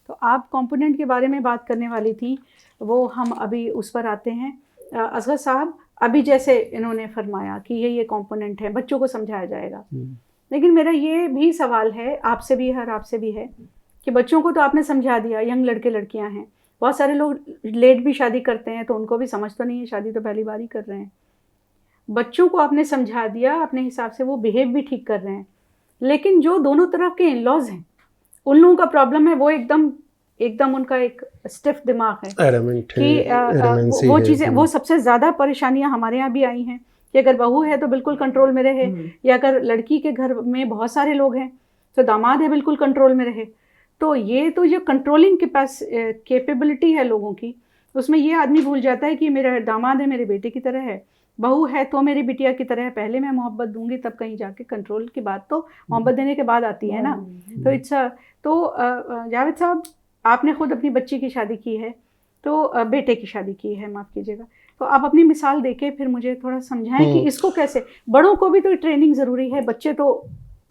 तो आप कंपोनेंट के बारे में बात करने वाली थी, वो हम अभी उस पर आते हैं। असगर साहब, अभी जैसे इन्होंने फरमाया कि ये कंपोनेंट है, बच्चों को समझाया जाएगा, लेकिन मेरा ये भी सवाल है आपसे भी है और आपसे भी है कि बच्चों को तो आपने समझा दिया, यंग लड़के लड़कियां हैं, बहुत सारे लोग लेट भी शादी करते हैं तो उनको भी समझ तो नहीं है, शादी तो पहली बार ही कर रहे हैं। बच्चों को आपने समझा दिया, अपने हिसाब से वो बिहेव भी ठीक कर रहे हैं, लेकिन जो दोनों तरफ के इन लॉज हैं उन लोगों का प्रॉब्लम है, वो एकदम उनका एक स्टिफ दिमाग है कि वो चीज़ें, वो सबसे ज़्यादा परेशानियां हमारे यहाँ भी आई हैं कि अगर बहू है तो बिल्कुल कंट्रोल में रहे, या अगर लड़की के घर में बहुत सारे लोग हैं तो दामाद है बिल्कुल कंट्रोल में रहे। तो ये जो कंट्रोलिंग कैपेबिलिटी है लोगों की, उसमें ये आदमी भूल जाता है कि मेरा दामाद है मेरे बेटे की तरह है, बहू है तो मेरी बिटिया की तरह है, पहले मैं मोहब्बत दूंगी तब कहीं जाके कंट्रोल की बात तो मोहब्बत देने के बाद आती है ना। तो जावेद साहब, आपने खुद अपनी बच्ची की शादी की है, तो बेटे की शादी की है, माफ़ कीजिएगा, तो आप अपनी मिसाल देके फिर मुझे थोड़ा समझाएं कि इसको कैसे, बड़ों को भी तो ट्रेनिंग ज़रूरी है, बच्चे तो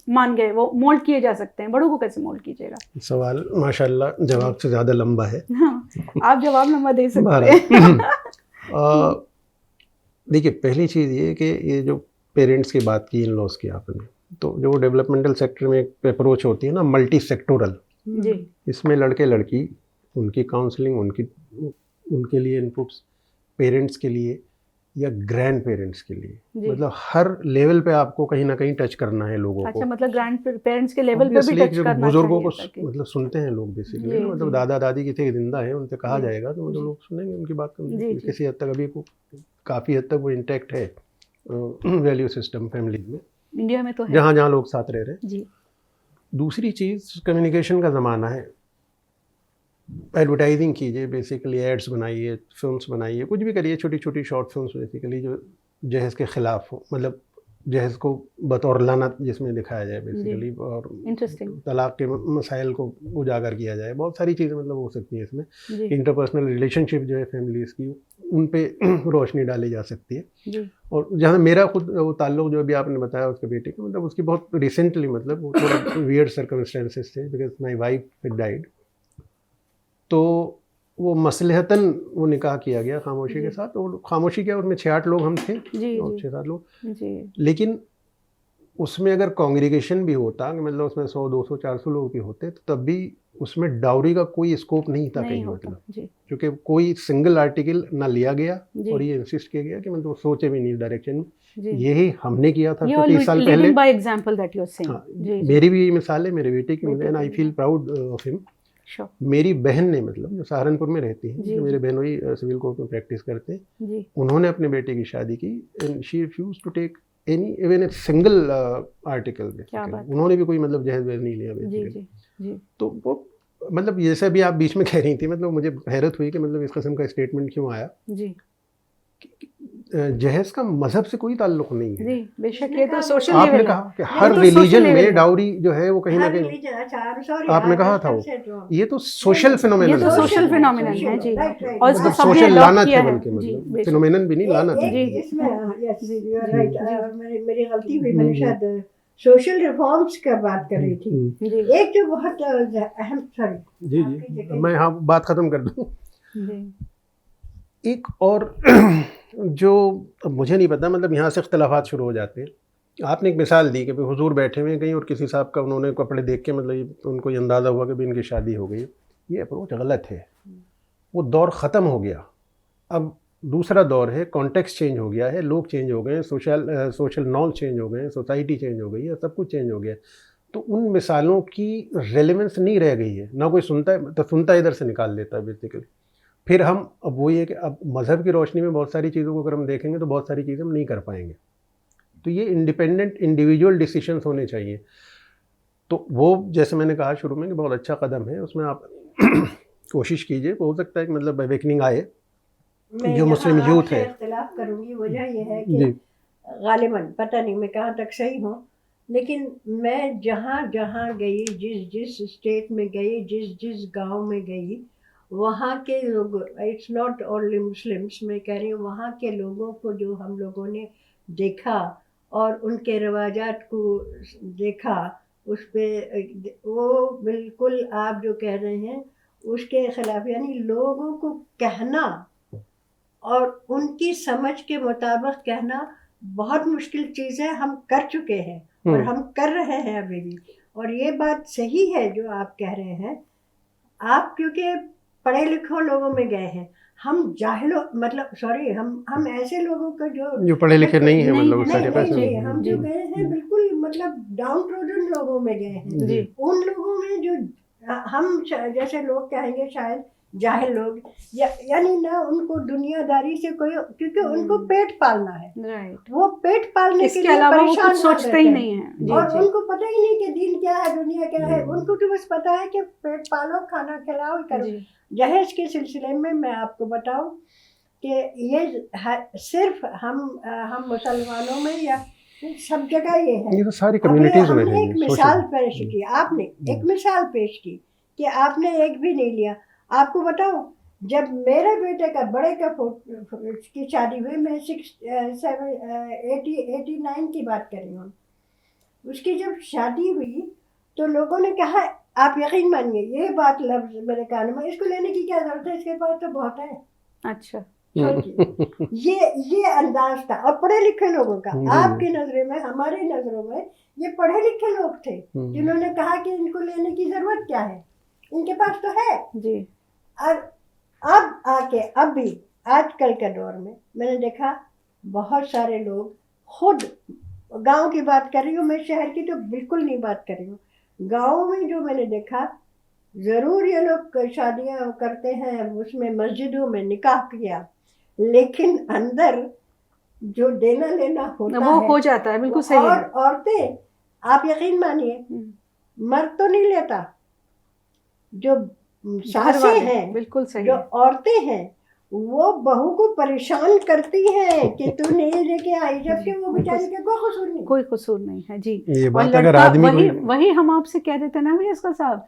मान गए, वो मोल्ड किए जा सकते हैं, बड़ों को कैसे मोल्ड कीजिएगा? सवाल माशाल्लाह जवाब से ज़्यादा लंबा है। हाँ, आप जवाब लंबा दे सकते हैं। देखिए, पहली चीज़ ये कि ये जो पेरेंट्स की बात की, इन लॉज की आपने, तो जो डेवलपमेंटल सेक्टर में एक अप्रोच होती है ना, मल्टी सेक्टोरल, इसमें लड़के लड़की, उनकी काउंसलिंग, उनके लिए इनपुट्स, पेरेंट्स के लिए या ग्रैंड पेरेंट्स के लिए, मतलब हर लेवल पे आपको कहीं ना कहीं टच करना है लोगों को। अच्छा, मतलब ग्रैंड पेरेंट्स के लेवल पे भी टच करना बुजुर्गों को मतलब सुनते हैं लोग बेसिकली, मतलब दादा दादी किसी जिंदा है उनसे कहा जाएगा तो मतलब लोग सुनेंगे उनकी बात, किसी हद तक अभी काफ़ी हद तक वो इंटैक्ट है वैल्यू सिस्टम फैमिली में, इंडिया में तो है, जहाँ लोग साथ रह रहे हैं। दूसरी चीज़, कम्युनिकेशन का ज़माना है, एडवर्टाइजिंग कीजिए, बेसिकली एड्स बनाइए, फिल्म्स बनाइए, कुछ भी करिए, छोटी छोटी शॉर्ट फिल्म्स बेसिकली जो जहेज़ के ख़िलाफ़ हो, मतलब जहेज़ को बतौर लानत जिसमें दिखाया जाए बेसिकली, और तलाक़ के मसाइल को उजागर किया जाए, बहुत सारी चीज़ें मतलब हो सकती हैं इसमें। इंटरपर्सनल रिलेशनशिप जो है फैमिलीज़ की, उन पे रोशनी डाली जा सकती है। और जहाँ मेरा खुद वो ताल्लुक़ जो अभी आपने बताया उसके बेटे का, मतलब उसकी बहुत रिसेंटली, मतलब वो थोड़ा वियर्ड सर्कमस्टेंसेस थे because my wife had died, तो वो मसलहतन वो निकाह किया गया खामोशी के साथ, और खामोशी क्या, उसमें 6-8 लोग हम थे, और 6-7 लोग, लेकिन उसमें अगर कांग्रीगेशन भी होता, मतलब उसमें 100, 200, 400 लोग भी होते, तो तब भी उसमें डाउरी का कोई स्कोप नहीं था कहीं, मतलब क्योंकि कोई सिंगल आर्टिकल ना लिया गया, और ये इंसिस्ट किया गया कि मतलब सोचे भी नहीं इस डायरेक्शन में, यही हमने किया था 30 साल पहले। मेरी भी मिसाल है मेरे बेटे की, and I feel proud of him. मेरी बहन ने, मतलब जो सहारनपुर में रहती हैं, जो मेरे बहनोई सिविल कोर्ट में प्रैक्टिस करते हैं, उन्होंने अपने बेटे की शादी की, and she refuse to take any even a single article, उन्होंने भी कोई मतलब जहेज वहेज नहीं लिया बेसिकली। तो वो मतलब जैसे अभी आप बीच में कह रही थी, मतलब मुझे हैरत हुई कि मतलब इस किस्म का स्टेटमेंट क्यों आया। जहेज का मजहब से कोई ताल्लुक नहीं है, बेशक ये तो सोशल आपने कहा कि हर रिलीजन में डाउरी जो है वो कहीं ना कहीं, आपने कहा था वो, ये तो सोशल फिनोमेनन है, सोशल फिनोमेनन है जी, और इसको सबने सोशल अडॉप्ट लानत किया है, है, बल्कि मतलब फिनोमेनन भी नहीं, लानत है। मेरी गलती हुई, मैंने शायद सोशल रिफॉर्म्स का बात कर रही थी, एक जो बहुत अहम, सॉरी जी, मैं हाँ बात खत्म कर दूं। एक और जो मुझे नहीं पता, मतलब यहाँ से इख्तलाफात शुरू हो जाते हैं। आपने एक मिसाल दी कि हुजूर बैठे हुए हैं कहीं और किसी साहब का उन्होंने कपड़े देख के मतलब उनको ये अंदाज़ा हुआ कि भी इनकी शादी हो गई। ये अप्रोच गलत है, वो दौर ख़त्म हो गया, अब दूसरा दौर है, कॉन्टेक्स्ट चेंज हो गया है, लोग चेंज हो गए हैं, सोशल नॉर्म्स चेंज हो गए हैं, सोसाइटी चेंज हो गई है, सब कुछ चेंज हो गया है। तो उन मिसालों की रेलेवेंस नहीं रह गई है, ना कोई सुनता है, तो सुनता इधर से निकाल देता है बेसिकली। फिर हम अब वही है कि अब मज़हब की रोशनी में बहुत सारी चीज़ों को अगर हम देखेंगे तो बहुत सारी चीज़ें हम नहीं कर पाएंगे। तो ये इंडिपेंडेंट इंडिविजुअल डिसीजंस होने चाहिए। तो वो जैसे मैंने कहा शुरू में कि बहुत अच्छा कदम है, उसमें आप कोशिश कीजिए, हो सकता है कि मतलब अवेकनिंग आए जो मुस्लिम यूथ है। इख्तिलाफ करूँगी, वजह यह है कि गालिबन पता नहीं मैं कहाँ तक सही हूँ, लेकिन मैं जहाँ जहाँ गई, जिस स्टेट में गई, जिस गांव में गई, वहाँ के लोग, इट्स नॉट ओनली मुस्लिम्स, मैं कह रही हूँ वहाँ के लोगों को जो हम लोगों ने देखा और उनके रवाजात को देखा, उस पर वो बिल्कुल आप जो कह रहे हैं उसके खिलाफ, यानी लोगों को कहना और उनकी समझ के मुताबिक कहना बहुत मुश्किल चीज़ है। हम कर चुके हैं और हम कर रहे हैं अभी भी। और ये बात सही है जो आप कह रहे हैं, आप क्योंकि पढ़े लिखे लोगों में गए हैं, हम जाहिलों मतलब सॉरी हम ऐसे लोगों का जो पढ़े लिखे नहीं है, मतलब नहीं, हम जो गए हैं बिल्कुल मतलब डाउन ट्रोडन लोगों में गए हैं। उन लोगों में जो हम जैसे लोग कहेंगे शायद जाहिल लोग, यानी ना उनको दुनियादारी से कोई, क्योंकि उनको पेट पालना है, वो पेट पालने के लिए परेशान सोचते ही नहीं है और उनको पता ही नहीं कि दीन क्या है, दुनिया क्या है। उनको तो बस पता है कि पेट पालो, खाना खिलाओ, करो। जहेज के सिलसिले में मैं आपको बताऊं कि ये सिर्फ हम मुसलमानों में या सब जगह ये है। ये तो सारी कम्युनिटीज में हमने एक मिसाल पेश की, आपने एक मिसाल पेश की कि आपने एक भी नहीं लिया। आपको बताऊं, जब मेरे बेटे का बड़े का की शादी हुई, मैं 89 की बात कर रही हूँ, उसकी जब शादी हुई तो लोगों ने कहा, आप यकीन मानिए ये बात लफ्ज मेरे कान में, इसको लेने की क्या जरूरत है, इसके पास तो बहुत है। अच्छा ये अंदाज था और पढ़े लिखे लोगों का। आपकी नजरों में, हमारी नजरों में ये पढ़े लिखे लोग थे जिन्होंने कहा कि इनको लेने की जरूरत क्या है, इनके पास तो है जी। और अब आके अब भी आजकल के दौर में मैंने देखा बहुत सारे लोग, खुद गांव की बात कर रही हूँ मैं, शहर की तो बिल्कुल नहीं बात कर रही हूँ। गांव में जो मैंने देखा, जरूर ये लोग शादियां करते हैं, उसमें मस्जिदों में निकाह किया, लेकिन अंदर जो देना लेना होता वो है हो जाता है। बिल्कुल सही और है। औरतें, आप यकीन मानिए, मर्द तो नहीं लेता, जो सासें हैं, बिल्कुल सही जो औरतें हैं, वो बहू को परेशान करती हैं कि तू नहीं लेके आई, जबकि वो बेचारी का कोई कसूर नहीं है जी। ये और बात अगर आदमी वही हम आपसे कह देते ना इसका साहब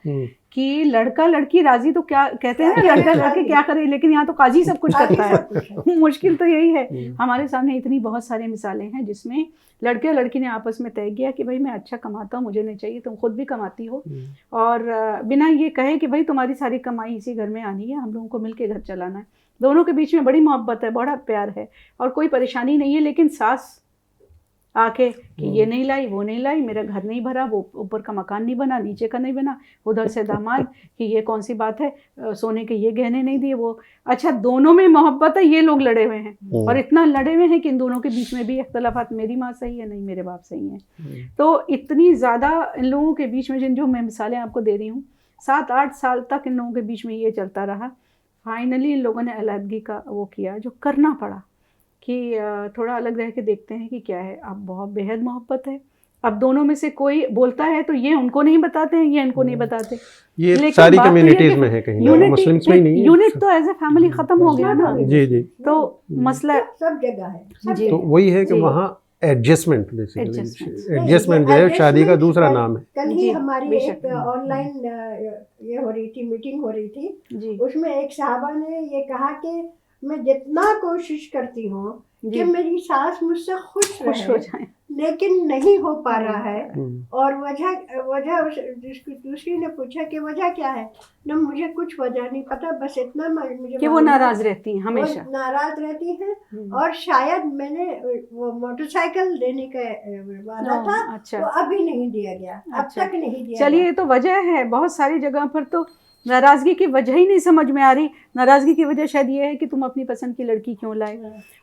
कि लड़का लड़की राजी, तो क्या कहते हैं लड़का लड़के क्या करे, लेकिन यहाँ तो काजी सब कुछ करता है। मुश्किल तो यही है। हमारे सामने इतनी बहुत सारी मिसालें हैं जिसमें लड़के और लड़की ने आपस में तय किया कि भाई मैं अच्छा कमाता हूँ, मुझे नहीं चाहिए, तुम खुद भी कमाती हो, और बिना ये कहे कि भाई तुम्हारी सारी कमाई इसी घर में आनी है, हम लोगों को मिलके घर चलाना है। दोनों के बीच में बड़ी मोहब्बत है, बड़ा प्यार है और कोई परेशानी नहीं है। लेकिन सास आके कि ये नहीं लाई, वो नहीं लाई, मेरा घर नहीं भरा, वो ऊपर का मकान नहीं बना, नीचे का नहीं बना, उधर से दामाद कि ये कौन सी बात है, सोने के ये गहने नहीं दिए, वो अच्छा दोनों में मोहब्बत है, ये लोग लड़े हुए हैं और इतना लड़े हुए हैं कि इन दोनों के बीच में भी इख्तलाफात, मेरी माँ सही है, नहीं मेरे बाप सही है। तो इतनी ज़्यादा इन लोगों के बीच में जो मैं मिसालें आपको दे रही हूँ, 7-8 साल तक इन लोगों के बीच में ये चलता रहा। फाइनली इन लोगों ने अलहदगी का वो किया जो करना पड़ा कि थोड़ा अलग रह के देखते हैं कि क्या है। अब बहुत बेहद मोहब्बत है। अब दोनों में से कोई बोलता है तो ये उनको नहीं बताते हैं, ये इनको नहीं बताते। ये सारी कम्युनिटीज में है, कहीं ना मुस्लिम्स में नहीं है। यूनिट तो एज ए फैमिली खत्म हो गया ना। जी जी। तो मसला सब जगह है जी। तो वही है कि वहाँ एडजस्टमेंट, बेसिकली एडजस्टमेंट जो है शादी का दूसरा नाम है। कल ही हमारी एक ऑनलाइन ये हो रही थी, मीटिंग हो रही थी, उसमें एक साहबा ने ये कहा कि मैं जितना कोशिश करती हूँ कि मेरी सास मुझसे खुश हो जाए, लेकिन नहीं हो पा रहा है। और वजह दूसरी ने पूछा कि वजह क्या है, ना मुझे कुछ वजह नहीं पता, बस इतना मुझे कि वो नाराज रहती हैं, हमेशा नाराज रहती हैं। और शायद मैंने वो मोटरसाइकिल देने का वादा था, अच्छा, वो अभी नहीं दिया गया, अब तक नहीं दिया। चलिए, तो वजह है बहुत सारी जगह पर तो नाराज़गी की वजह ही नहीं समझ में आ रही। नाराज़गी की वजह शायद ये है कि तुम अपनी पसंद की लड़की क्यों लाए,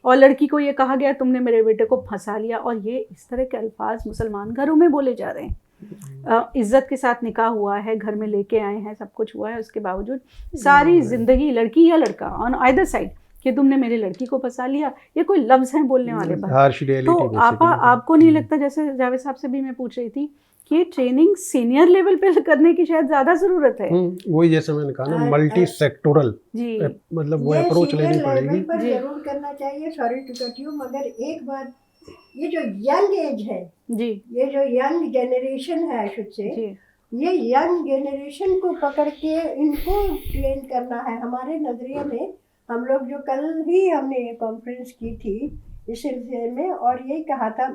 और लड़की को ये कहा गया तुमने मेरे बेटे को फंसा लिया, और ये इस तरह के अल्फाज मुसलमान घरों में बोले जा रहे हैं। इज्जत के साथ निकाह हुआ है, घर में लेके आए हैं, सब कुछ हुआ है, उसके बावजूद सारी ज़िंदगी लड़की या लड़का ऑन आइदर साइड कि तुमने मेरी लड़की को फंसा लिया, ये कोई लफ्ज़ हैं बोलने वाले बात। तो आपको नहीं लगता, जैसे जावेद साहब से भी मैं पूछ रही थी कि ट्रेनिंग सीनियर लेवल पे करने की शायद ज़्यादा ज़रूरत है। वही जैसे मैंने कहा ना, मल्टी सेक्टोरल जी, मतलब वो अप्रोच लेनी पड़ेगी। जरूर करना चाहिए। सॉरी टू कट यू, मगर एक बात, ये जो यंग एज है जी, ये जो यंग जनरेशन है, शुद्ध से ये यंग जनरेशन को पकड़ के इनको ट्रेन करना है। हमारे नजरिए में हम लोग जो कल ही हमने कॉन्फ्रेंस की थी इस सिलसिले में, और यही कहा था,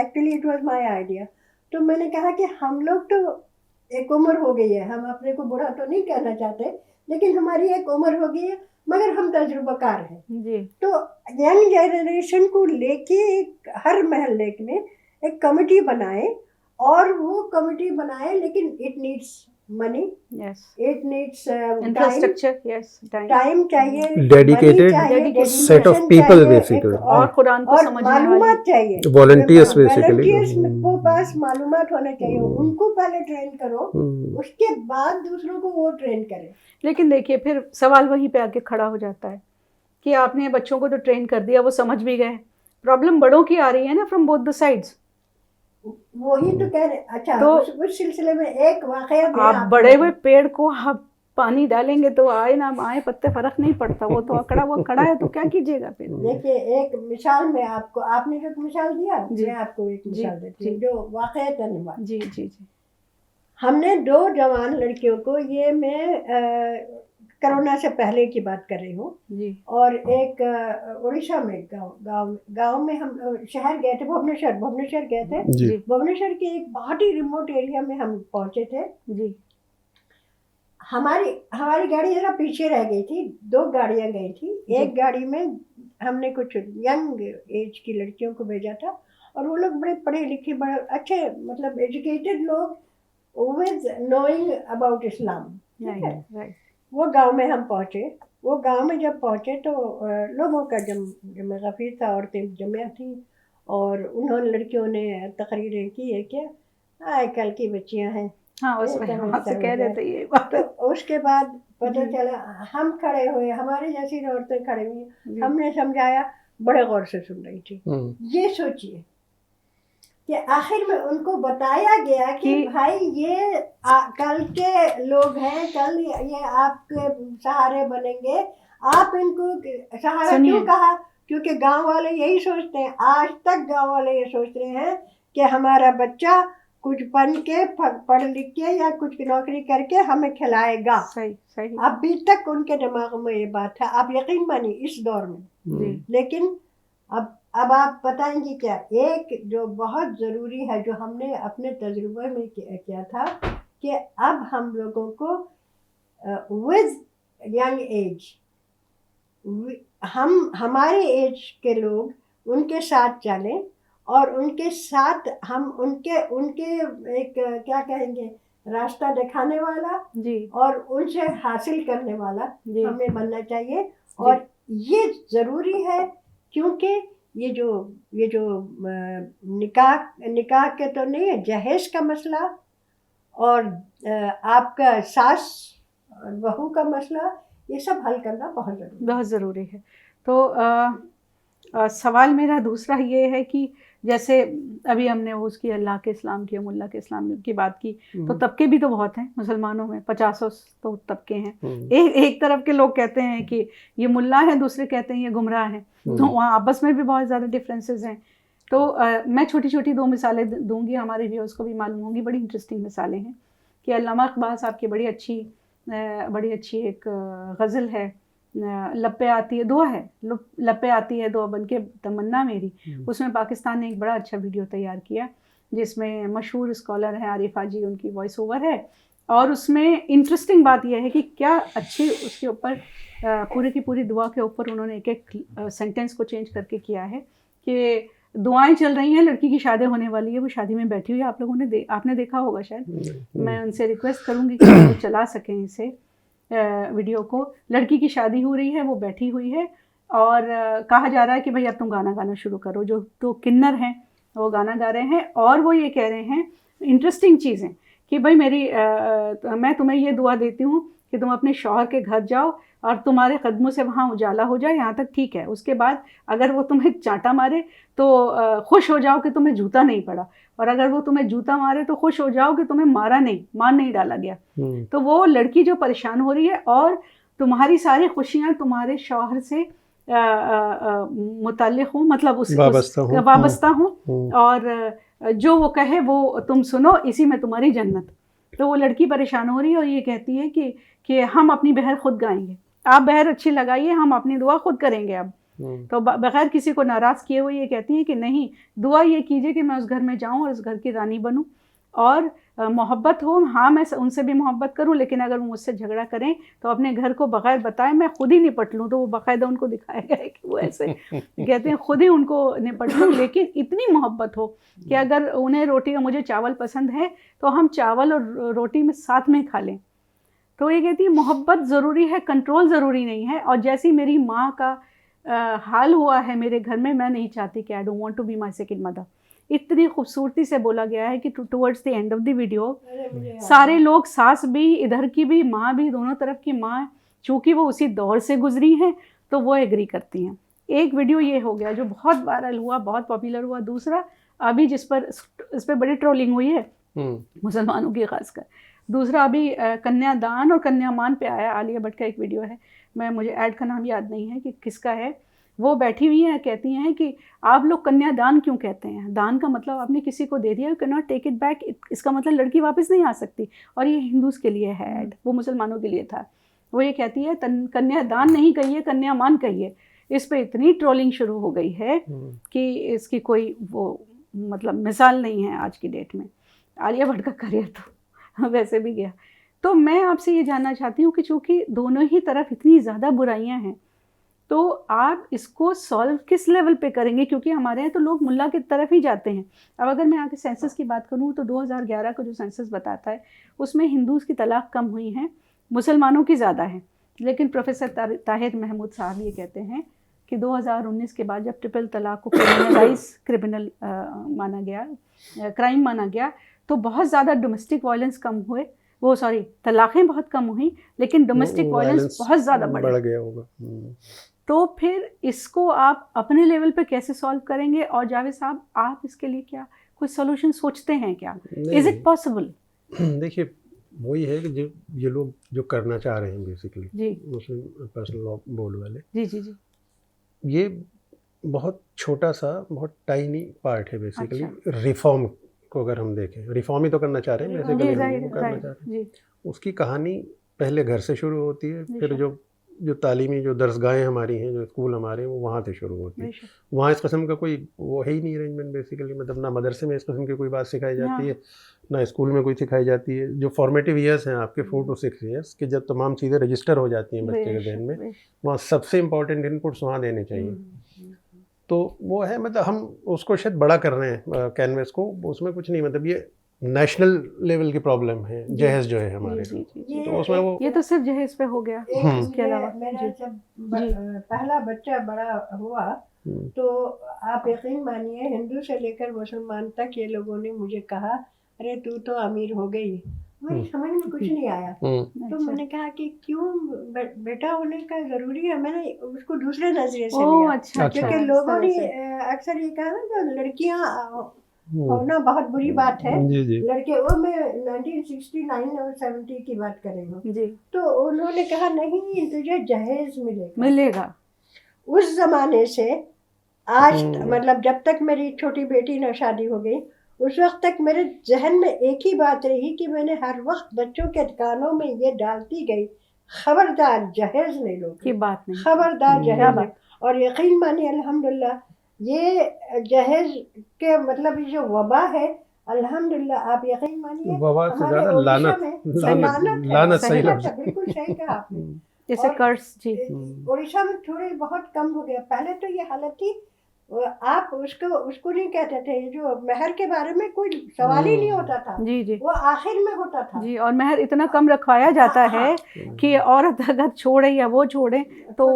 actually it was my idea. तो मैंने कहा कि हम लोग तो एक उम्र हो गई है, हम अपने को बुरा तो नहीं कहना चाहते, लेकिन हमारी एक उम्र हो गई है, मगर हम तजुर्बाकार हैं जी। तो यंग जनरेशन को लेके हर महल्ले में एक कमेटी बनाए, और वो कमेटी बनाए, लेकिन it needs money, yes, it needs infrastructure, yes, time चाहिए, Dedicated set of people basically, और कुरान को और समझने मालूमात वाले चाहिए, volunteers basically। वॉलंटियर्स को पास मालूमात होना चाहिए, उनको पहले ट्रेन करो, उसके बाद दूसरों को वो ट्रेन करें। लेकिन देखिए फिर सवाल वहीं पे आके खड़ा हो जाता है कि आपने बच्चों को तो ट्रेन कर दिया, वो समझ भी गए, प्रॉब्लम बड़ों की आ रही है ना फ्रॉम बोथ द साइड्स। वही तो कह रहे। अच्छा, तो उस सिलसिले में एक वाकया आप बड़े हुए पेड़ को आप पानी डालेंगे तो आए ना आए पत्ते फर्क नहीं पड़ता, वो तो अकड़ा वो खड़ा है, तो क्या कीजिएगा फिर। देखिए, एक मिसाल में आपको, आपने जो मिसाल दिया, मैं आपको एक मिसाल देती हूँ जो वाकईतन हुआ। जी जी जी। हमने 2 जवान लड़कियों को, ये मैं कोरोना से पहले की बात कर रही हूँ, और एक उड़ीसा में गांव में हम शहर गए थे, भुवनेश्वर गए थे। भुवनेश्वर के एक बहुत ही रिमोट एरिया में हम पहुंचे थे जी। हमारी गाड़ी जरा पीछे रह गई थी, 2 गाड़ियां गई थी। एक गाड़ी में हमने कुछ यंग एज की लड़कियों को भेजा था, और वो लोग बड़े पढ़े लिखे, बड़े अच्छे, मतलब एजुकेटेड लोग with knowing about Islam. Right. वो गांव में हम पहुंचे। वो गांव में जब पहुंचे तो लोगों का जम गफीर था, औरतें जमा थी, और उन्होंने, लड़कियों ने तकरीरें की है क्या, आजकल की बच्चियां हैं, हाँ, उससे कह रहे थे ये बात। तो उसके बाद पता चला, हम खड़े हुए, हमारी जैसी औरतें खड़ी हुई, हमने समझाया, बड़े गौर से सुन रही थी। ये सोचिए कि आखिर में उनको बताया गया कि भाई ये कल के लोग हैं, कल ये आपके सहारे बनेंगे, आप इनको सहारा क्यों कहा? क्योंकि गांव वाले यही सोचते हैं, आज तक गांव वाले ये सोच रहे हैं कि हमारा बच्चा कुछ बन के, पढ़ लिख के, या कुछ नौकरी करके हमें खिलाएगा। सही सही। अभी तक उनके दिमाग में ये बात है, आप यकीन मानिए, इस दौर में। लेकिन अब आप बताएंगे क्या, एक जो बहुत ज़रूरी है, जो हमने अपने तजुर्बे में किया था, कि अब हम लोगों को विद यंग एज, हमारे एज के लोग उनके साथ चलें, और उनके साथ हम उनके एक क्या कहेंगे, रास्ता दिखाने वाला जी, और उनसे हासिल करने वाला हमें बनना चाहिए। और ये ज़रूरी है, क्योंकि ये जो निकाह के तो नहीं है, जहेज का मसला, और आपका सास बहू का मसला, ये सब हल करना बहुत ज़रूरी है। तो सवाल मेरा दूसरा ये है कि जैसे अभी हमने उसकी अल्लाह के इस्लाम की, मुल्ला के इस्लाम की बात की, तो तबके भी तो बहुत हैं मुसलमानों में, 50 तो तबके हैं। एक तरफ के लोग कहते हैं कि ये मुल्ला है, दूसरे कहते हैं ये गुमराह हैं, तो वहाँ आपस में भी बहुत ज़्यादा डिफरेंसेस हैं। तो मैं छोटी छोटी 2 मिसालें दूंगी, हमारे व्यूअर्स को भी मालूम होंगी, बड़ी इंटरेस्टिंग मिसालें हैं कि अल्लामा इकबाल साहब की बड़ी अच्छी एक गज़ल है, लपे आती है दुआ है, लपे आती है दुआ बन के तमन्ना मेरी। उसमें पाकिस्तान ने एक बड़ा अच्छा वीडियो तैयार किया, जिसमें मशहूर स्कॉलर हैं आरिफ हाजी, उनकी वॉइस ओवर है, और उसमें इंटरेस्टिंग बात यह है कि क्या अच्छी उसके ऊपर पूरी की पूरी दुआ के ऊपर उन्होंने एक सेंटेंस को चेंज करके किया है कि दुआएं चल रही हैं, लड़की की शादी होने वाली है, वो शादी में बैठी हुई है, आप लोगों ने आपने देखा होगा शायद। मैं उनसे रिक्वेस्ट करूँगी कि वो चला सकें इसे वीडियो को। लड़की की शादी हो रही है, वो बैठी हुई है, और कहा जा रहा है कि भाई अब तुम गाना गाना शुरू करो। जो तो किन्नर हैं वो गाना गा रहे हैं, और वो ये कह रहे हैं इंटरेस्टिंग चीज़ें कि भाई मैं तुम्हें ये दुआ देती हूँ कि तुम अपने शौहर के घर जाओ और तुम्हारे कदमों से वहाँ उजाला हो जाए, यहाँ तक ठीक है। उसके बाद अगर वो तुम्हें चांटा मारे तो खुश हो जाओ कि तुम्हें जूता नहीं पड़ा, और अगर वो तुम्हें जूता मारे तो खुश हो जाओ कि तुम्हें मार नहीं डाला गया। तो वो लड़की जो परेशान हो रही है, और तुम्हारी सारी खुशियाँ तुम्हारे शौहर से मुताल्लिक़ हो, मतलब उससे वाबस्ता हो, और जो वो कहे वो तुम सुनो, इसी में तुम्हारी जन्नत। तो वो लड़की परेशान हो रही है और ये कहती है कि हम अपनी बहर खुद गाएंगे, आप बहर अच्छी लगाइए, हम अपनी दुआ खुद करेंगे अब। तो बगैर किसी को नाराज़ किए हुए ये कहती हैं कि नहीं, दुआ ये कीजिए कि मैं उस घर में जाऊं और उस घर की रानी बनूं, और मोहब्बत हो, हाँ मैं उनसे भी मोहब्बत करूं, लेकिन अगर वो मुझसे झगड़ा करें तो अपने घर को बगैर बताए मैं खुद ही निपट लूं। तो वो बाकायदा उनको दिखाया गया है कि वो ऐसे कहते हैं खुद ही उनको निपट लूं, लेकिन इतनी मोहब्बत हो कि अगर उन्हें रोटी और मुझे चावल पसंद है तो हम चावल और रोटी में साथ में खा लें। तो ये कहती है मोहब्बत ज़रूरी है, कंट्रोल ज़रूरी नहीं है। और जैसी मेरी माँ का हाल हुआ है मेरे घर में, मैं नहीं चाहती कि I don't want to be my second mother. इतनी खूबसूरती से बोला गया है कि towards the end of the video सारे लोग, सास भी, इधर की भी, माँ भी, दोनों तरफ की माँ, चूँकि वो उसी दौर से गुजरी हैं तो वो एग्री करती हैं। एक वीडियो ये हो गया जो बहुत वायरल हुआ, बहुत पॉपुलर हुआ। दूसरा अभी इस पर बड़ी ट्रोलिंग हुई है मुसलमानों की खासकर। दूसरा अभी कन्यादान और कन्यामान पे आया, आलिया भट्ट का एक वीडियो है, मुझे ऐड का नाम याद नहीं है कि किसका है। वो बैठी हुई हैं, कहती हैं कि आप लोग कन्यादान क्यों कहते हैं, दान का मतलब आपने किसी को दे दिया, you can not take it back, इसका मतलब लड़की वापस नहीं आ सकती। और ये हिंदूज़ के लिए है ऐड, वो मुसलमानों के लिए था। वो ये कहती है कन्यादान नहीं कहिए, कन्यामान कहिए। इस पर इतनी ट्रोलिंग शुरू हो गई है कि इसकी कोई वो मतलब मिसाल नहीं है आज की डेट में। आलिया भट्ट का करियर तो वैसे भी गया। तो मैं आपसे ये जानना चाहती हूँ कि चूँकि दोनों ही तरफ इतनी ज़्यादा बुराइयाँ हैं, तो आप इसको सॉल्व किस लेवल पे करेंगे? क्योंकि हमारे यहाँ तो लोग मुल्ला की तरफ ही जाते हैं। अब अगर मैं आगे सेंसस की बात करूँ तो 2011 का जो सेंसस बताता है उसमें हिंदूज़ की तलाक कम हुई हैं, मुसलमानों की ज़्यादा है। लेकिन प्रोफेसर ताहिर महमूद साहब ये कहते हैं कि 2019 के बाद जब ट्रिपल तलाक को क्रिमिनल माना गया, क्राइम माना गया, तो बहुत ज़्यादा डोमेस्टिक वायलेंस कम हुए, वो सॉरी तलाक़ें बहुत कम हुई, लेकिन डोमेस्टिक वायलेंस बहुत ज़्यादा बढ़ गया होगा। तो फिर इसको आप अपने लेवल पे कैसे सॉल्व करेंगे? और जावेद साहब, आप इसके लिए क्या कोई सोल्यूशन सोचते हैं क्या? Is it possible? देखिए, वही है कि ये लोग जो करना चाह रहे हैं बेसिकली, जी, मुस्लिम पर्सनल लॉ बोर्ड वाले, जी जी जी, ये बहुत छोटा सा, बहुत टाइनी पार्ट है बेसिकली। अच्छा। रिफॉर्म को अगर हम देखें, रिफॉर्म ही तो करना चाह रहे हैं बेसिकली, करना चाह रहे हैं। उसकी कहानी पहले घर से शुरू होती है, फिर जो तालीमी जो दरसगाहें हमारी हैं, जो स्कूल हमारे हैं, वो वहाँ से शुरू होती है। वहाँ इस किस्म का कोई वो है ही नहीं अरेंजमेंट बेसिकली, मतलब ना मदरसे में इस किस्म की कोई बात सिखाई जाती है, ना स्कूल में कोई सिखाई जाती है। जो फॉर्मेटिव ईयर्स हैं आपके 4 to 6 ईयर्स के, जब तमाम चीज़ें रजिस्टर हो जाती हैं बच्चे के जहन में, वहाँ सबसे इम्पॉर्टेंट इनपुट्स वहाँ देने चाहिए। तो वो है, मतलब हम उसको शायद बड़ा कर रहे हैं कैनवस को, उसमें कुछ नहीं, मतलब ये नेशनल लेवल की प्रॉब्लम है जहेज जो है हमारे। तो उसमें वो ये तो सिर्फ जहेज पे हो गया, इसके अलावा मेरा जब पहला बच्चा बड़ा हुआ तो आप यकीन मानिए हिंदू से लेकर मुसलमान तक ये लोगों ने मुझे कहा, अरे तू तो अमीर हो गई। मुझे समझ में कुछ नहीं आया। तो मैंने कहा कि क्यों बेटा होने का ज़रूरी है। मैंने उसको दूसरे नजरिए से लिया। अच्छा, क्योंकि लोगों ने अक्सर ये कहा ना कि लड़कियां होना बहुत बुरी बात है। लड़के, वो मैं 1969 और 70 की बात कर रही हूँ। तो उन्होंने कहा नहीं, तुझे जहेज मिलेगा। उस जमाने से आज मतलब जब तक मेरी छोटी बेटी न शादी हो गई, उस वक्त तक मेरे जहन में एक ही बात रही कि मैंने हर वक्त बच्चों के कानों में ये डालती गई, खबरदार जहेज ले लो, की बात नहीं, खबरदार जहेज। और यकीन मानिए अल्हम्दुलिल्लाह ये जहेज के मतलब ये जो वबा है, अल्हम्दुलिल्लाह आप यकीन मानिए वबा से ज़्यादा लानत सही लफ्ज़, बिल्कुल सही कहा आपने। जैसे कर्स जी, उड़ीसा में थोड़ी बहुत कम हो गया। पहले तो ये हालत थी, आप उसको नहीं कहते थे, जो महर के बारे में कोई सवाल ही नहीं होता था। जी जी, वो आखिर में होता था जी। और महर इतना कम रखवाया जाता है कि औरत अगर छोड़े या वो छोड़े तो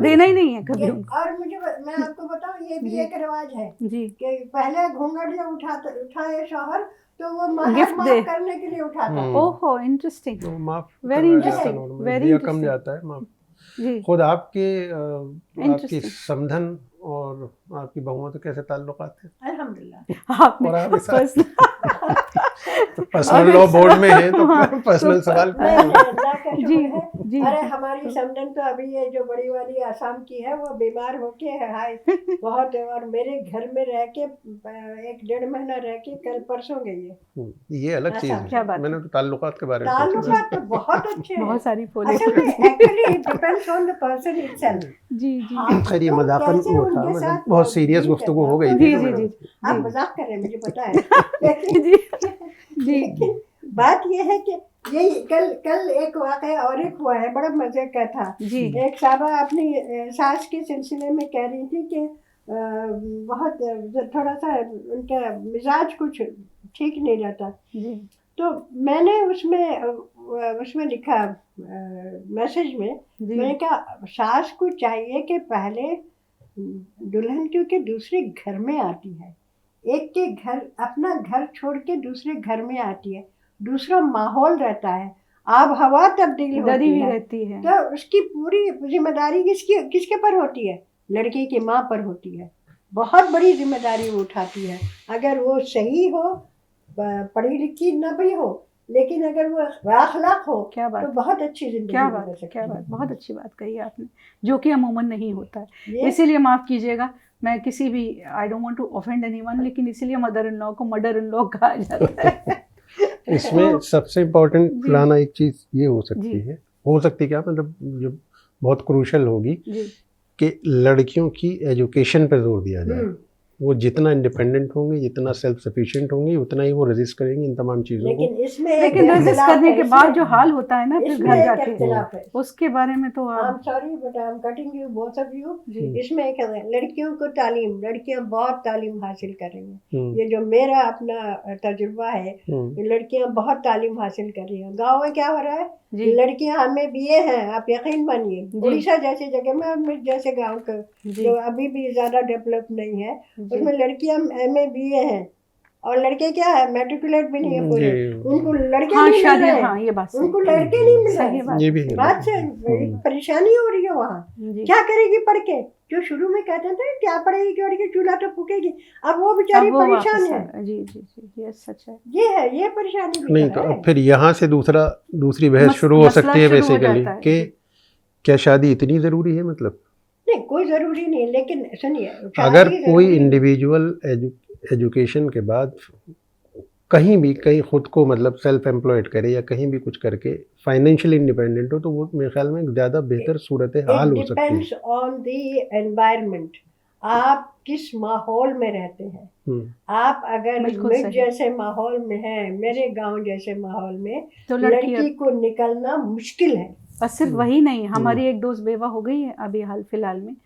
देना ही नहीं है कभी। और मैं आपको बताऊं, ये भी एक रिवाज है जी कि पहले घूंघट जब उठाए शौहर तो वो गिफ्ट माफ करने के लिए उठाता है। ओहो, इंटरेस्टिंग, वेरी इंटरेस्टिंग, वेरी कम जाता है माफ। खुद आपकी समधन और आपकी बहुओं तो कैसे ताल्लुकात हैं? अल्हम्दुलिल्लाह। और आप पर्सनल लॉ बोर्ड में हैं तो पर्सनल सवाल का जी शुक्र है। जी अरे हमारी समदन तो अभी ये जो बड़ी वाली आसाम की है वो बीमार होके है हाय बहुत, और मेरे घर में रह के 1-1.5 महीना रह के कल परसों गई है। ये अलग चीज क्या है। बात मैंने तो ताल्लुकात के बारे में ताल्लुकात तो बहुत अच्छे हैं। बहुत सारी फूलें। असल में actually it depends on the person itself. जी जी खैर ये मजाकन कैसे वो था, उनके मतलब साथ बहुत सीरियस डील गुफ्तगू करना। हो गई तो थी जी तो जी मैंने जी आप जी मजाक कर रहे हैं मुझे पता है जी जी लेकिन बात यह है कि ये कल एक वाकया और एक हुआ है, बड़ा मजे का था। जी एक साहबा अपनी सास के सिलसिले में कह रही थी कि बहुत थोड़ा सा उनका मिजाज कुछ ठीक नहीं रहता। जी तो मैंने उसमें लिखा मैसेज में, जी मैंने कहा सास को चाहिए कि पहले दुल्हन क्योंकि दूसरे घर में आती है, एक के घर अपना घर छोड़ के दूसरे घर में आती है, दूसरा माहौल रहता है, आब हवा तब्दील डरी होती हुई है, रहती है। तो उसकी पूरी जिम्मेदारी किसके पर होती है? लड़की की माँ पर होती है। बहुत बड़ी जिम्मेदारी वो उठाती है। अगर वो सही हो, पढ़ी लिखी न भी हो, लेकिन अगर वो अखलाक हो क्या बात तो बहुत अच्छी जिंदगी क्या गुजर बात सकती क्या है। बात, बहुत अच्छी बात कही है आपने, जो कि अमूमन नहीं होता है। ये इसीलिए माफ़ कीजिएगा, मैं किसी भी I don't want to offend anyone, लेकिन इसीलिए मदर इन लॉ को मदर इन लॉ कहा जाता है। इसमें सबसे इम्पोर्टेंट जी। लाना एक चीज ये हो जी। सकती है, हो सकती है क्या, मतलब जो बहुत क्रूशल होगी जी कि लड़कियों की एजुकेशन पर जोर दिया जाए। वो जितना इंडिपेंडेंट होंगी, जितना सेल्फ सफिशिएंट होंगी, उतना ही वो रेजिस्ट करेंगी इन तमाम चीज़ों को। लेकिन इसमें एक लेकिन रेजिस्ट इख्तिलाफ करने है, के बाद जो हाल होता है ना फिर इसमें घर एक जाके, इख्तिलाफ है। उसके बारे में तो आई एम आप sorry but I am cutting you both of you. जी इसमें एक है, लड़कियों को तालीम, लड़कियां बहुत तालीम हासिल कर रही हैं। हम्म, ये जो मेरा अपना तजुर्बा है, हम्म, ये लड़कियां बहुत तालीम हासिल कर रही हैं। गाँव में क्या हो रहा है, जी लड़कियां हमें बीए हैं, आप यकीन मानिए जी। उड़ीसा जैसे जगह में, हम जैसे गांव का जी जो अभी भी ज्यादा डेवलप नहीं है, जी उसमें लड़कियां एमए बीए हैं और लड़के क्या है, मैट्रिकुलेट भी नहीं है पूरे। जी। उनको लड़के हाँ नहीं मिल शादी, रहे, हाँ ये बात सही उनको है। लड़के नहीं मिल सही रहे। बात ये है, भी सही है। बात से बड़ी परेशानी हो रही है वहाँ। जी। क्या करेगी पढ़ के? जो शुरू में कहते थे क्या पढ़ेगी, क्यों पढ़ेगी, चूल्हा तो फूकेगी, अब वो बेचारी अब वो परेशान वापस है। आ- जी जी जी, ये सच है। ये परेशानी भी नहीं तो तो है। अब फिर यहाँ से दूसरी बहस शुरू हो मसला सकती है शुरू हो बेसिकली जाता है, कि जी। क्या शादी इतनी ज़रूरी है, मतलब नहीं कोई जरूरी नहीं, लेकिन सुनिए, अगर शादी कोई जरूरी- इंडिविजुअल एजुकेशन के बाद कहीं खुद को मतलब सेल्फ एम्प्लॉयड करे या कहीं भी कुछ करके फाइनेंशियली इंडिपेंडेंट हो, तो वो मेरे ख्याल में ज़्यादा बेहतर सूरत हाल हो It सकती है। depends on the environment. आप किस माहौल में रहते हैं। आप अगर बिल्कुल मुझ सही। जैसे माहौल में हैं, मेरे गांव जैसे माहौल में, तो लड़की को निकलना मुश्किल है। और सिर्फ वही नहीं, हमारी एक दोस्त बेवा हो गई है अभी हाल फिलहाल में,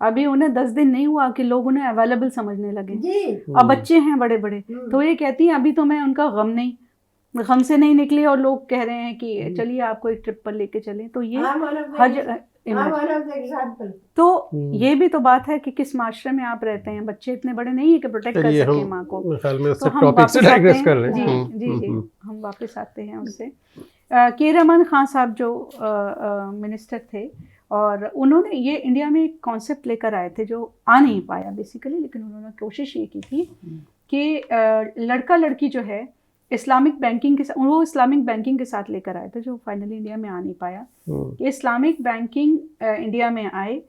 अभी उन्हें 10 दिन नहीं हुआ कि लोग उन्हें अवेलेबल समझने लगे, जी और बच्चे हैं बड़े बड़े, तो ये कहती हैं अभी तो मैं उनका गम से नहीं निकली, और लोग कह रहे हैं कि चलिए आपको एक ट्रिप पर लेके चलें, तो ये हर जगह एग्जाम्पल। तो ये भी तो बात है कि किस माशरे में आप रहते हैं। बच्चे इतने बड़े नहीं है कि प्रोटेक्ट कर चलिए सके माँ को। मेरे ख्याल में तो उससे हम टॉपिक से वापस आते डाइग्रेस कर हैं, रहे जी हैं। जी जी, हम वापस आते हैं उससे। के रहमान खान साहब जो मिनिस्टर थे, और उन्होंने ये इंडिया में एक कॉन्सेप्ट लेकर आए थे जो आ नहीं पाया बेसिकली, लेकिन उन्होंने कोशिश ये की थी कि लड़का लड़की जो है इस्लामिक बैंकिंग के साथ, वो इस्लामिक बैंकिंग के साथ लेकर आए थे, जो फाइनली इंडिया में आ नहीं पाया, कि इस्लामिक बैंकिंग इंडिया में आए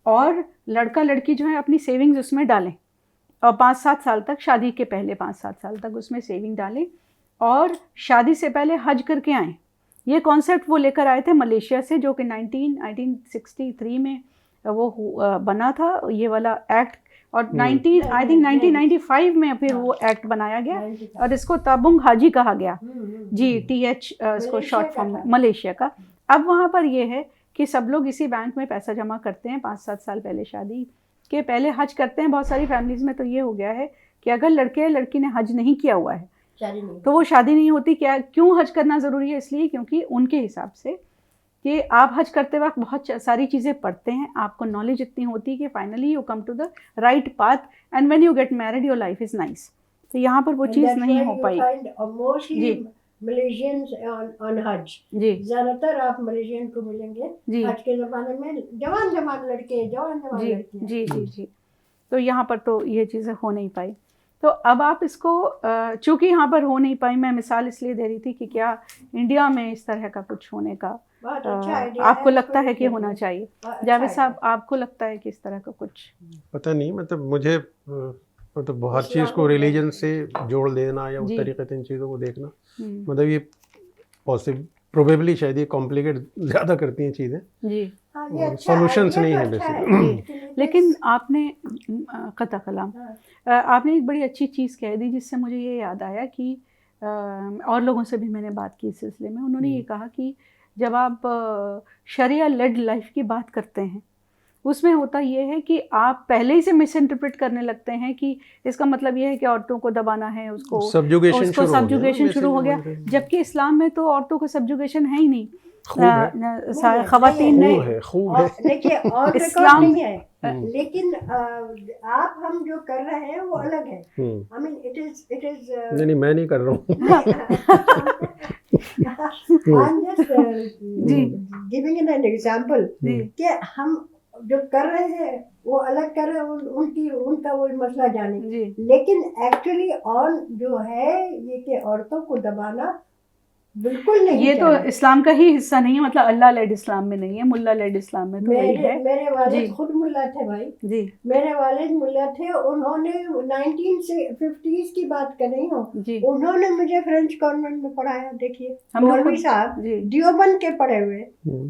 और लड़का लड़की जो है अपनी सेविंग्स उसमें डालें, और 5-7 साल तक, शादी के पहले 5-7 साल तक उसमें सेविंग डालें, और शादी से पहले हज करके आएँ। ये कॉन्सेप्ट वो लेकर आए थे मलेशिया से, जो कि 1963 में वो बना था ये वाला एक्ट, और 1995 में फिर वो एक्ट बनाया गया, और इसको ताबुंग हाजी कहा गया, जी TH इसको शॉर्ट फॉर्म में, मलेशिया का। अब वहाँ पर ये है कि सब लोग इसी बैंक में पैसा जमा करते हैं, 5-7 साल पहले शादी के पहले हज करते हैं। बहुत सारी फैमिलीज़ में तो ये हो गया है कि अगर लड़की ने हज नहीं किया हुआ है तो वो शादी नहीं होती। क्यों हज करना ज़रूरी है? इसलिए क्योंकि उनके हिसाब से कि आप हज करते वक्त बहुत सारी चीज़ें पढ़ते हैं, आपको नॉलेज इतनी होती है कि finally you come to the right path, and when you get married your life is nice. तो यहाँ पर वो चीज़ नहीं हो पाई। जी मलेशियंस ऑन हज, जी ज्यादातर आप मलेशियन को मिलेंगे जी आज के ज़माने में, जवान लड़के, जवान जी लड़कियां। जी जी जी। तो यहाँ पर तो ये चीज़ें हो नहीं पाई। तो अब आप इसको चूँकि यहाँ पर हो नहीं पाई, मैं मिसाल इसलिए दे रही थी कि क्या इंडिया में इस तरह का कुछ होने का आपको लगता है कि होना चाहिए? जावेद साहब, आपको लगता है कि इस तरह का कुछ? पता नहीं, मतलब मुझे मतलब बहुत चीज़ को रिलीजन से जोड़ देना या उस तरीके से इन चीज़ों को देखना, मतलब ये प्रोबेबली शायद ये कॉम्प्लिकेट ज़्यादा करती हैं चीज़ें जी, सॉल्यूशंस नहीं है बेसिकली। लेकिन आपने कता कलाम आपने एक बड़ी अच्छी चीज़ कह दी जिससे मुझे ये याद आया कि और लोगों से भी मैंने बात की इस सिलसिले में। उन्होंने ये कहा कि जब आप शरिया लेड लाइफ की बात करते हैं, उसमें होता ये है कि आप पहले ही से मिस इंटरप्रेट करने लगते हैं कि इसका मतलब ये है कि औरतों को दबाना है, उसको सब्जुगेशन शुरू हो गया, जबकि इस्लाम में तो औरतों को सब्जुगेशन है ही नहीं। ख़वातीन ने देखिए और इस्लाम नहीं है, लेकिन आप हम जो कर रहे हैं वो अलग है। आई मीन इट इज नहीं मैं नहीं कर रहा हूँ। I am just giving an example कि हम जो कर रहे हैं वो अलग कर रहे हैं, उनका वो मसला जाने, लेकिन एक्चुअली ऑन जो है ये कि औरतों को दबाना बिल्कुल नहीं, ये तो इस्लाम का ही हिस्सा नहीं है, मतलब अल्लाह लेड इस्लाम में नहीं है, मुल्ला लेड इस्लाम में तो वही है। मेरे वालिद खुद मुल्ला थे भाई जी, मेरे वालिद मुल्ला थे। उन्होंने 1950s की बात कर रही हूँ, उन्होंने मुझे फ्रेंच कॉन्वेंट में पढ़ाया। देखिए मौलवी साहब दियोबंद के पढ़े हुए,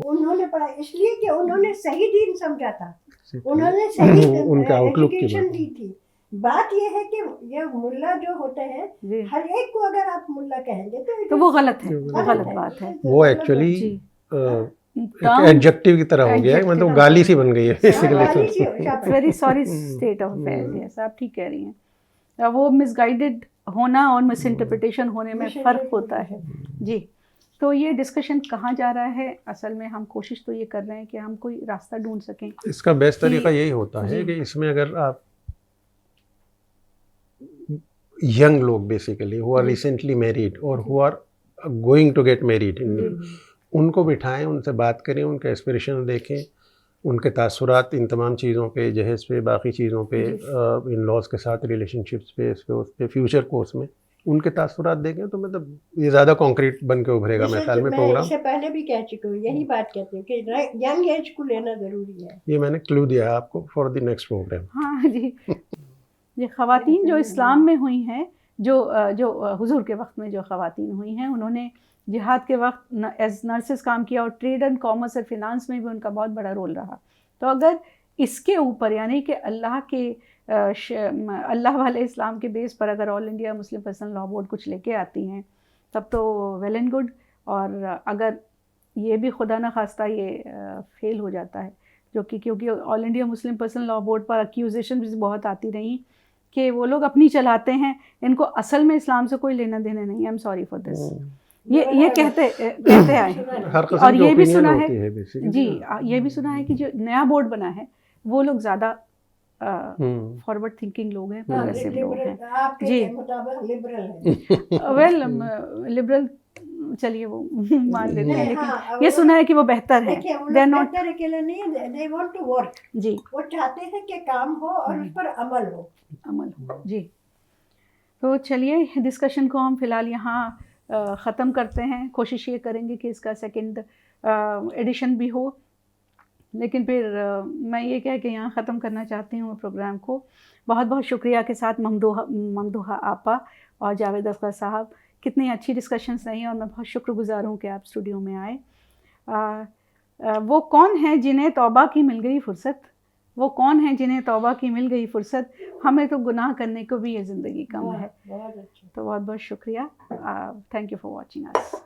उन्होंने पढ़ा इसलिए कि उन्होंने सही दीन समझा था, उन्होंने सही एजुकेशन दी थी। बात यह है कि ये मुल्ला जो होते हैं, हर एक को अगर आप मुल्ला कहेंगे तो वो गलत है, वो गलत बात है। वो एक्चुअली एडजेक्टिव की तरह हो गया है, मतलब गाली सी बन गई है basically. Very sorry state of affairs. Yes, आप ठीक कह रही हैं। वो मिसगाइडेड होना और मिस इंटरप्रिटेशन होने में फ़र्क होता है जी। तो ये डिस्कशन कहाँ जा रहा है? असल में हम कोशिश तो ये कर रहे हैं कि हम कोई रास्ता ढूंढ सकें। इसका बेस्ट तरीका यही होता है कि इसमें अगर आप यंग लोग basically who are recently married और who are going to get married, उनको बिठाएं, उनसे बात करें, उनके एस्पिरेशन देखें, उनके तासुरात इन तमाम चीज़ों पे, जहेज़ पे, बाकी चीज़ों पे, इन लॉज के साथ रिलेशनशिप्स पे, इस पे उस पे, फ्यूचर कोर्स में उनके तासुरात देखें तो मतलब ये ज़्यादा कॉन्क्रीट बन के उभरेगा मेरे ख्याल में प्रोग्राम। इससे पहले भी कह चुकी हूँ, यही बात कहती हूँ कि यंग एज को लेना ज़रूरी है। ये मैंने क्लू दिया है आपको फॉर द नेक्स्ट प्रोग्राम। हाँ जी, ये ख़वातीन जो इस्लाम में हुई हैं, जो हुजूर के वक्त में जो ख़वातीन हुई हैं, उन्होंने जिहाद के वक्त एज नर्सेस काम किया और ट्रेड एंड कॉमर्स और फिनांस में भी उनका बहुत बड़ा रोल रहा। तो अगर इसके ऊपर यानी कि अल्लाह वाले इस्लाम के बेस पर अगर all India Muslim personal law board कुछ लेके आती हैं तब तो वेल एंड गुड। और अगर ये भी खुदा न खास्ता ये फेल हो जाता है, जो कि क्योंकि all India Muslim personal law board पर एक्यूजेशन भी बहुत आती रही कि वो लोग अपनी चलाते हैं, इनको असल में इस्लाम से कोई लेना देना नहीं है। I am sorry for this. ये कहते आए। और ये भी सुना है जी, ये भी सुना है कि जो नया बोर्ड बना है वो लोग ज़्यादा फॉरवर्ड थिंकिंग लोग हैं, प्रोग्रेसिव लोग हैं जी। वेल लिबरल चलिए वो मान लेते हैं, लेकिन ये सुना है कि वो बेहतर है। दे आर नॉट अकेले नहीं, दे वांट टू वर्क जी, वो चाहते हैं कि काम हो और उस पर अमल हो जी। तो चलिए डिस्कशन को हम फिलहाल यहाँ ख़त्म करते हैं। कोशिश ये करेंगे कि इसका सेकंड एडिशन भी हो, लेकिन फिर मैं ये कह के यहाँ ख़त्म करना चाहती हूँ प्रोग्राम को। बहुत बहुत शुक्रिया के साथ ममदूहा आपा और जावेद असगर साहब, कितनी अच्छी डिस्कशंस रही और मैं बहुत शुक्रगुजार हूँ कि आप स्टूडियो में आए। वो कौन है जिन्हें तौबा की मिल गई फ़ुर्सत, वो कौन है जिन्हें तौबा की मिल गई फ़ुर्सत, हमें तो गुनाह करने को भी ये ज़िंदगी कम है। तो बहुत बहुत शुक्रिया। Thank you for watching us.